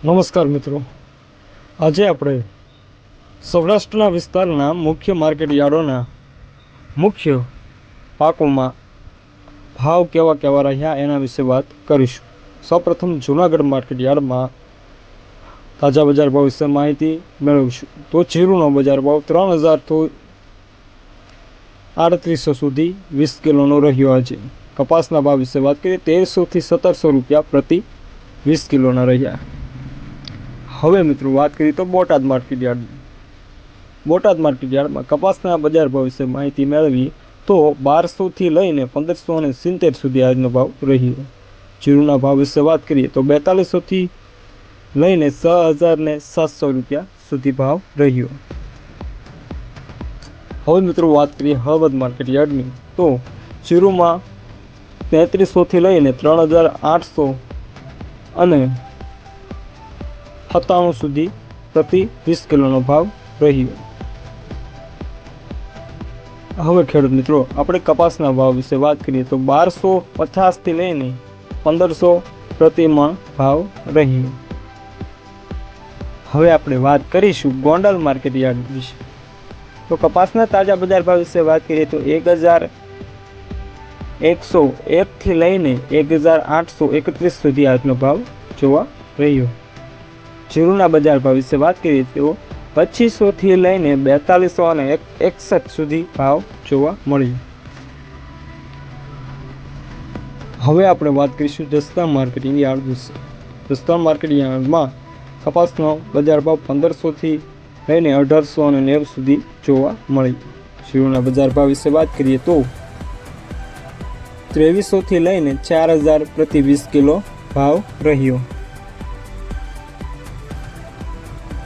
નમસ્કાર મિત્રો, આજે આપણે સૌરાષ્ટ્રના વિસ્તારના મુખ્ય માર્કેટ યાર્ડોના મુખ્ય પાકોમાં ભાવ કેવા કેવા રહ્યા એના વિશે વાત કરીશું। સૌપ્રથમ જૂનાગઢ માર્કેટ યાર્ડમાં તાજા બજાર ભાવ વિશે માહિતી મેળવીશું। તો જીરુનો બજાર ભાવ 3000 થી 3800 સુધી 20 કિલોનો રહ્યો આજે। કપાસના ભાવ વિશે વાત કરીએ 1300 થી 1700 રૂપિયા પ્રતિ 20 કિલોના રહ્યા। હવે મિત્રો વાત કરીએ તો બોટાદ માર્કેટ યાર્ડમાં કપાસના બજાર ભાવ વિશે માહિતી મેળવી તો 1200 થી લઈને 1570 સુધી આજનો ભાવ રહ્યો। જીરુના ભાવ વિશે વાત કરીએ તો 4200 થી લઈને 6700 રૂપિયા સુધી ભાવ રહ્યો। હવે મિત્રો વાત કરીએ હળવદ માર્કેટ યાર્ડની તો જીરુમાં 3300 થી લઈને 3800 અને 97 સુધી પ્રતિ 20 કિલોનો ભાવ રહ્યો। હવે ખેડૂત મિત્રો આપણે કપાસના ભાવ વિશે વાત કરીએ તો 1250 થી લઈને 1500 પ્રતિ મણ ભાવ રહ્યો। હવે આપણે વાત કરીશું ગોંડલ માર્કેટ યાર્ડ વિશે। તો કપાસના તાજા બજાર ભાવ વિશે વાત કરીએ તો 1101 થી લઈને 1831 સુધી આજનો ભાવ જોવા રહ્યો। જીરુના બજાર ભાવ વિશે વાત કરીએ તો 2500 થી લઈને 4200 અને 61 સુધી ભાવ જોવા મળ્યો। હવે આપણે વાત કરીશું જસદણ માર્કેટ યાર્ડ વિશે। જસદણ માર્કેટ યાર્ડમાં કપાસનો બજાર ભાવ 1500 થી લઈને 1890 સુધી જોવા મળ્યો। જીરુના બજાર ભાવ વિશે વાત કરીએ તો 2300 થી લઈને 4000 પ્રતિ 20 કિલો ભાવ રહ્યો।